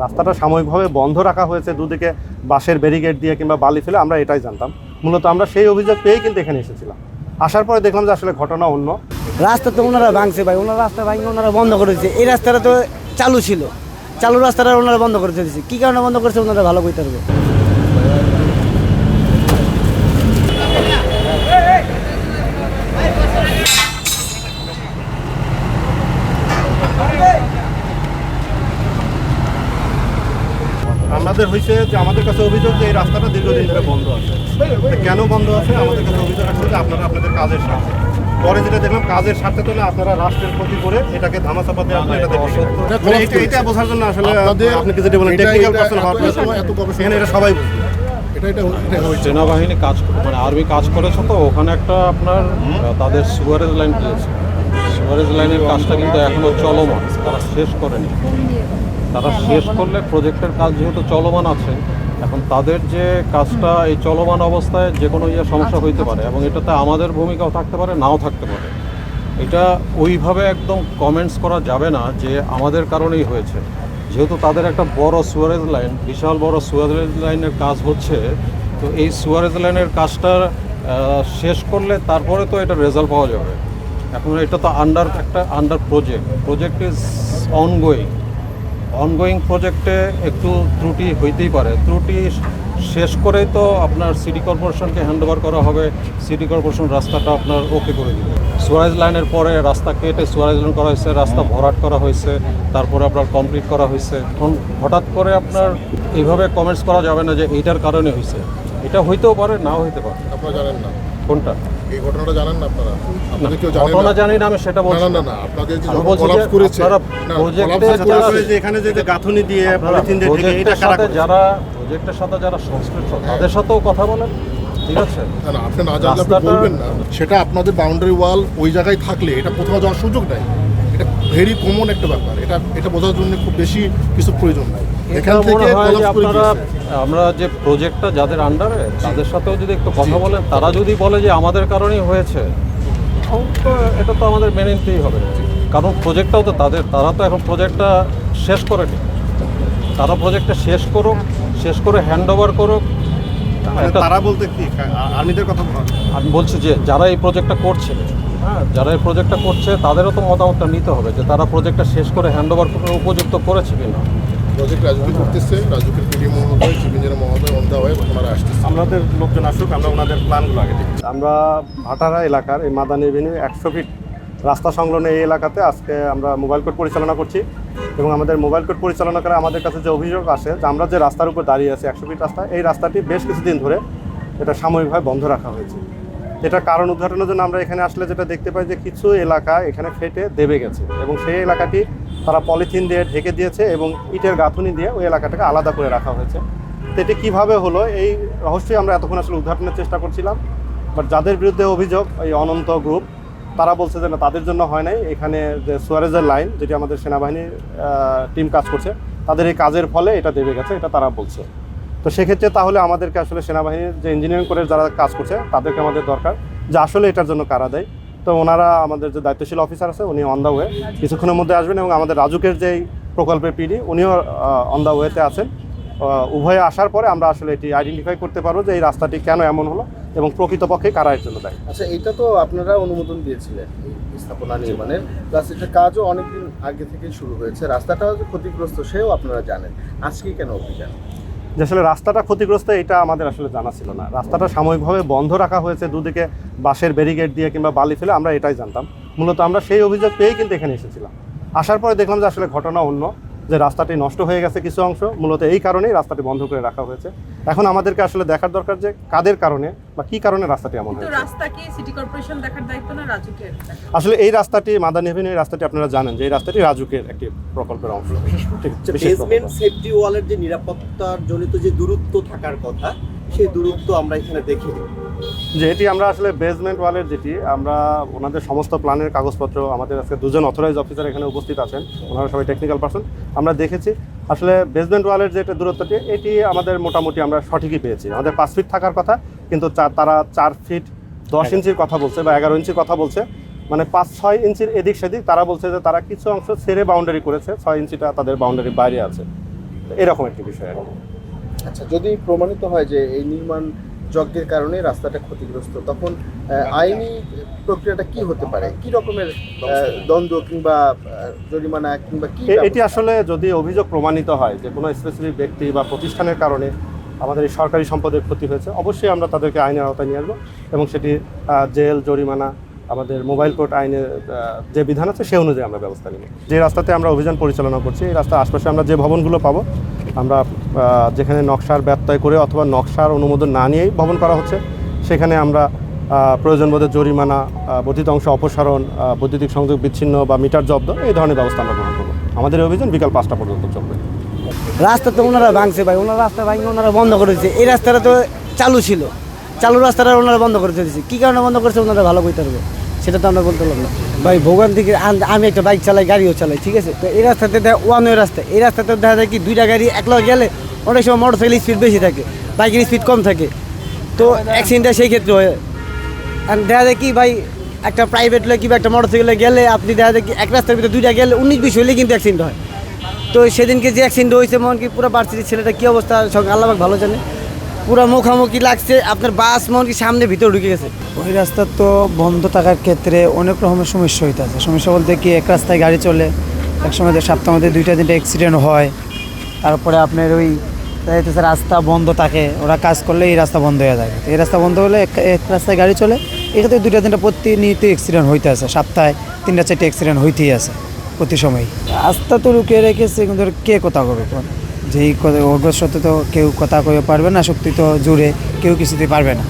রাস্তাটা সাময়িকভাবে বন্ধ রাখা হয়েছে দুদিকে বাঁশের ব্যারিকেড দিয়ে কিংবা বালি ফেলে, আমরা এটাই জানতাম। মূলত আমরা সেই অভিযোগ পেয়েই কিন্তু এখানে এসেছিলাম। আসার পরে দেখলাম যে আসলে ঘটনা অন্য। রাস্তা তো ওনারা ভাঙছে ভাই, ওনারা রাস্তা ভাঙে ওনারা বন্ধ করেছে। এই রাস্তাটা তো চালু ছিল, চালু রাস্তাটা ওনারা বন্ধ করে দিয়েছে। কী কারণে বন্ধ করেছে ওনারা ভালো বলতে পারবে। আমাদের হয়েছে যে আমাদের কাছে অভিযোগ যে এই রাস্তাটা দীর্ঘদিন ধরে বন্ধ আছে। কেন বন্ধ আছে আমাদের কাছে অভিযোগ আসলে যে আপনারা আপনাদের কাজের স্বার্থে, পরে যেটা দেখলাম কাজের স্বার্থে তো না, আপনারা রাষ্ট্রের ক্ষতি করে এটাকে ধামাচাপা দিয়ে আপনারা এটা বোঝার জন্য আসলে আপনি কি যেটা বলেন টেকনিক্যাল পারসন হওয়ার এখানে এটা সবাই সেনাবাহিনী কাজ মানে আর্মি কাজ করেছে, তো ওখানে একটা আপনার তাদের সুয়ারেজ লাইন দিয়েছে। সুয়ারেজ লাইনের কাজটা কিন্তু এখনও চলমান, তারা শেষ করেনি। তারা শেষ করলে প্রজেক্টের কাজ যেহেতু চলমান আছে, এখন তাদের যে কাজটা এই চলমান অবস্থায় যে কোনো সমস্যা হইতে পারে, এবং এটাতে আমাদের ভূমিকাও থাকতে পারে, নাও থাকতে পারে। এটা ওইভাবে একদম কমেন্টস করা যাবে না যে আমাদের কারণেই হয়েছে, যেহেতু তাদের একটা বড় সুয়ারেজ লাইন, বিশাল বড় সুয়ারেজ লাইনের কাজ হচ্ছে। তো এই সুয়ারেজ লাইনের কাজটা শেষ করলে তারপরে তো এটা রেজাল্ট পাওয়া যাবে। এখন এটা তো আন্ডার প্রজেক্ট ইজ অনগোয়িং প্রজেক্টে একটু ত্রুটি হইতেই পারে। ত্রুটি শেষ করেই তো আপনার সিটি কর্পোরেশনকে হ্যান্ডওভার করা হবে। সিটি কর্পোরেশন রাস্তাটা আপনার ওকে করে দিবে। সুয়ারেজ লাইনের পরে রাস্তা কেটে সুয়ারেজ লাইন করা হয়েছে, রাস্তা ভরাট করা হয়েছে, তারপরে আপনার কমপ্লিট করা হয়েছে। এখন হঠাৎ করে আপনার এইভাবে কমেন্টস করা যাবে না যে এইটার কারণে হয়েছে। এটা হইতেও পারে, নাও হইতে পারে। আপনারা জানেন না কোনটা এই ঘটনাটা জানেন না আপনারা? আপনাদের কেউ জানেন ঘটনা জানি না, আমি সেটা বলছি না। না আপনাদের যে আমি বলছি কলাপস যে করেছে, আপনারা না, প্রজেক্টে কলাপস করেছে, এখানে যে গাঁথুনি দিয়ে পলিথিন দিয়ে ঢেকে এটা প্রজেক্টের কারা সাথে করেছে? যারা প্রজেক্টের সাথে যারা সংশ্লিষ্ট তাদের সাথেও কথা বলেন, ঠিক আছে? না আপনি না জানলে আপনি বলবেন না। সেটা আপনাদের বাউন্ডারি ওয়াল ওই জায়গায় থাকলে এটা কোথাও যাওয়ার সুযোগ নাই। এটা ভেরি কমন একটা ব্যাপার। এটা বোঝার জন্য খুব বেশি কিছু প্রয়োজন নাই। এখান থেকে আপনারা আমরা যে প্রজেক্টটা যাদের আন্ডারে তাদের সাথেও যদি একটু কথা বলেন, তারা যদি বলে যে আমাদের কারণেই হয়েছে, তো এটা তো আমাদের মেনে নিতেই হবে। কারণ প্রজেক্টটাও তো তারা তো এখন প্রজেক্টটা শেষ করেনি। তারা প্রজেক্টটা শেষ করুক, শেষ করে হ্যান্ড ওভার করুক। তারা বলতে কি আর্মিদের কথা আমি বলছি যে যারা এই প্রজেক্টটা করছে, যারা এই প্রজেক্টটা করছে তাদেরও তো মতামতটা নিতে হবে যে তারা প্রজেক্টটা শেষ করে হ্যান্ড ওভার করে উপযুক্ত করেছে কিনা। প্রজেক্ট রাজুকে করতেছে, রাজুকের পিডি মহোদয়, চিফ ইঞ্জিনিয়ার মহোদয়, অন্ধা হয়ে ওনারা আসতেছে। আমাদের লোকজন আসুক, আমরা ওনাদের প্ল্যানগুলো আগে দেখি। আমরা ভাটারা এলাকার এই মাদানী এভিনিউ 100 ফিট রাস্তা সংলগ্ন এই এলাকাতে আজকে আমরা মোবাইল কোর্ট পরিচালনা করছি। এবং আমাদের মোবাইল কোর্ট পরিচালনা করে আমাদের কাছে যে অভিযোগ আসে যে আমরা যে রাস্তার উপর দাঁড়িয়ে আছি 100 ফিট রাস্তা, এই রাস্তাটি বেশ কিছুদিন ধরে এটা সাময়িকভাবে বন্ধ রাখা হয়েছে। এটার কারণ উদ্ঘাটনের জন্য আমরা এখানে আসলে যেটা দেখতে পাই যে কিছু এলাকা এখানে ফেটে দেবে গেছে, এবং সেই এলাকাটি তারা পলিথিন দিয়ে ঢেকে দিয়েছে এবং ইটের গাঁথুনি দিয়ে ওই এলাকাটাকে আলাদা করে রাখা হয়েছে। তো এটি কীভাবে হলো এই রহস্যই আমরা এতক্ষণ আসলে উদ্ঘাটনের চেষ্টা করছিলাম। বাট যাদের বিরুদ্ধে অভিযোগ এই অনন্ত গ্রুপ, তারা বলছে যে না, তাদের জন্য হয় নাই। এখানে যে সুয়ারেজের লাইন যেটি আমাদের সেনাবাহিনীর টিম কাজ করছে, তাদের এই কাজের ফলে এটা দেবে গেছে, এটা তারা বলছে। তো সেক্ষেত্রে তাহলে আমাদেরকে আসলে সেনাবাহিনীর যে ইঞ্জিনিয়ারিং করে যারা কাজ করছে তাদেরকে আমাদের দরকার যে আসলে এটার জন্য কারা দেয়। তো ওনারা আমাদের যে দায়িত্বশীল অফিসার আছে উনি অন দ্য ওয়ে কিছুক্ষণের মধ্যে আসবেন, এবং আমাদের রাজুকের যেই প্রকল্পের পিডি উনিও অন দ্য ওয়েতে আছেন। উভয়ে আসার পরে আমরা আসলে এটি আইডেন্টিফাই করতে পারবো যে এই রাস্তাটি কেন এমন হলো এবং প্রকৃতপক্ষে কারা এর জন্য দেয়। আচ্ছা, এটা তো আপনারা অনুমোদন দিয়েছিলেন এই স্থাপনা নির্মাণের, প্লাস এটা কাজও অনেকদিন আগে থেকেই শুরু হয়েছে। রাস্তাটাও যে ক্ষতিগ্রস্ত সেও আপনারা জানেন, আজকে কেন অভিযান? যে আসলে রাস্তাটা ক্ষতিগ্রস্ত এটা আমাদের আসলে জানা ছিল না। রাস্তাটা সাময়িকভাবে বন্ধ রাখা হয়েছে দুদিকে বাঁশের ব্যারিকেড দিয়ে কিংবা বালি ফেলে, আমরা এটাই জানতাম। মূলত আমরা সেই অভিযোগ পেয়েই কিন্তু এখানে এসেছিলাম। আসার পরে দেখলাম যে আসলে ঘটনা অন্য, যে রাস্তাটি নষ্ট হয়ে গেছে কিছু অংশ, মূলত এই কারণেই রাস্তাটি বন্ধ করে রাখা হয়েছে। এখন আমাদেরকে আসলে দেখার দরকার যে কাদের কারণে বা কী কারণে রাস্তাটি এমন হয়েছে। রাস্তা কি সিটি কর্পোরেশন দেখার দায়িত্ব না রাজুকের? আসলে এই রাস্তাটি মাদানী এভিনিউ এই রাস্তাটি আপনারা জানেন যে এই রাস্তাটি রাজুকের একটি প্রকল্পের অংশ। বেসমেন্ট সেফটি ওয়ালের যে নিরাপত্তার জনিত যে দূরত্ব থাকার কথা, সেই দূরত্ব আমরা এখানে দেখি যে এটি আমরা আসলে বেসমেন্ট ওয়ালের যেটি আমরা ওনাদের সমস্ত প্ল্যানের কাগজপত্র, আমাদের আজকে দুজন অথরাইজ অফিসার এখানে উপস্থিত আছেন, ওনারা সবাই টেকনিক্যাল পারসন, আমরা দেখেছি। আসলে বেসমেন্ট ওয়ালের যেটা দূরত্বটি এটি আমাদের মোটামুটি আমরা সঠিকই পেয়েছি। আমাদের 5 ফিট থাকার কথা, কিন্তু তারা 4 ফিট 10 ইঞ্চির কথা বলছে বা 11 ইঞ্চির কথা বলছে, মানে 5-6 ইঞ্চির এদিক সেদিক। তারা বলছে যে তারা কিছু অংশ ছেড়ে বাউন্ডারি করেছে, 6 ইঞ্চিটা তাদের বাউন্ডারির বাইরে আছে। এরকম একটি বিষয় আর কি। আচ্ছা, যদি প্রমাণিত হয় যে এই নির্মাণ যজ্ঞের কারণে রাস্তাটা ক্ষতিগ্রস্ত, তখন আইনি প্রক্রিয়াটা কি হতে পারে? কি রকমের দ্বন্দ্ব কিংবা জরিমানা কিংবা কি এটি আসলে যদি অভিযোগ প্রমাণিত হয় যে কোনো স্পেসিফিক ব্যক্তি বা প্রতিষ্ঠানের কারণে আমাদের এই সরকারি সম্পদের ক্ষতি হয়েছে, অবশ্যই আমরা তাদেরকে আইনের আওতায় নিয়ে আসবো এবং সেটি জেল, জরিমানা, আমাদের মোবাইল কোর্ট আইনের যে বিধান আছে সে অনুযায়ী আমরা ব্যবস্থা নিব। যে রাস্তাতে আমরা অভিযান পরিচালনা করছি, এই রাস্তার আশপাশে আমরা যে ভবনগুলো পাবো, আমরা যেখানে নকশার ব্যত্যয় করে অথবা নকশার অনুমোদন না নিয়েই ভবন করা হচ্ছে, সেখানে আমরা প্রয়োজন বোধে জরিমানা, বর্ধিত অংশ অপসারণ, বৈদ্যুতিক সংযোগ বিচ্ছিন্ন বা মিটার জব্দ, এই ধরনের ব্যবস্থা আমরা গ্রহণ করবো। আমাদের এই অভিযান বিকাল 5টা পর্যন্ত চলবে। রাস্তা তো ওনারা ভাঙছে ভাই, ওনারা রাস্তা ভাঙে ওনারা বন্ধ করেছে। এই রাস্তাটা তো চালু ছিল, চালু রাস্তাটা ওনারা বন্ধ করে দিয়েছে। কী কারণে বন্ধ করেছে ওনারা ভালো বলতে পারবে, সেটা তো আমরা বলতে পারবো না ভাই। ভোগান থেকে আমি একটা বাইক চালাই, গাড়িও চালাই, ঠিক আছে। তো এই রাস্তাতে ওয়ান ওয়ে রাস্তা, এই রাস্তাতে দেখা যায় কি দুইটা গাড়ি একলগে গেলে অনেক সময় মোটর সাইকেলের স্পিড বেশি থাকে, বাইকের স্পিড কম থাকে, তো অ্যাক্সিডেন্টটা সেই ক্ষেত্রে হয়। আর দেখা যায় কি ভাই, একটা প্রাইভেট হলে কিংবা একটা মোটর সাইকেলে গেলে আপনি দেখা যায় কি এক রাস্তার ভিতরে দুইটা গেলে 19-20 হলে কিন্তু অ্যাক্সিডেন্ট হয়। তো সেদিনকে যে অ্যাক্সিডেন্ট হয়েছে, মন কি পুরো ভার্সিটির ছেলেটা কী অবস্থা, সঙ্গে আল্লাহ ভালো জানে, পুরো মুখামুখি লাগছে, আপনার বাস মন কি সামনে ভিতরে ঢুকে গেছে। ওই রাস্তা তো বন্ধ থাকার ক্ষেত্রে অনেক রকমের সমস্যা হইতে আছে। সমস্যা বলতে কি, এক রাস্তায় গাড়ি চলে, এক সময় সপ্তাহের মধ্যে 2-3টা অ্যাক্সিডেন্ট হয়। তারপরে আপনার ওই যাইতেছে রাস্তা বন্ধ থাকে, ওরা কাজ করলে এই রাস্তা বন্ধ হয়ে যায়। এই রাস্তা বন্ধ হলে এক রাস্তায় গাড়ি চলে, এটাতে 2-3টা প্রতিনিয়ত অ্যাক্সিডেন্ট হইতে আছে। সপ্তাহে 3-4টা অ্যাক্সিডেন্ট হইতেই আছে প্রতি সময়। রাস্তা তো লুকিয়ে রেখেছে, কিন্তু কে কথা করবে? যেই অগ্রসর তো কেউ কথা কয়ে পারবে না, শক্তি তো জুড়ে কেউ কিছুতেই পারবে না।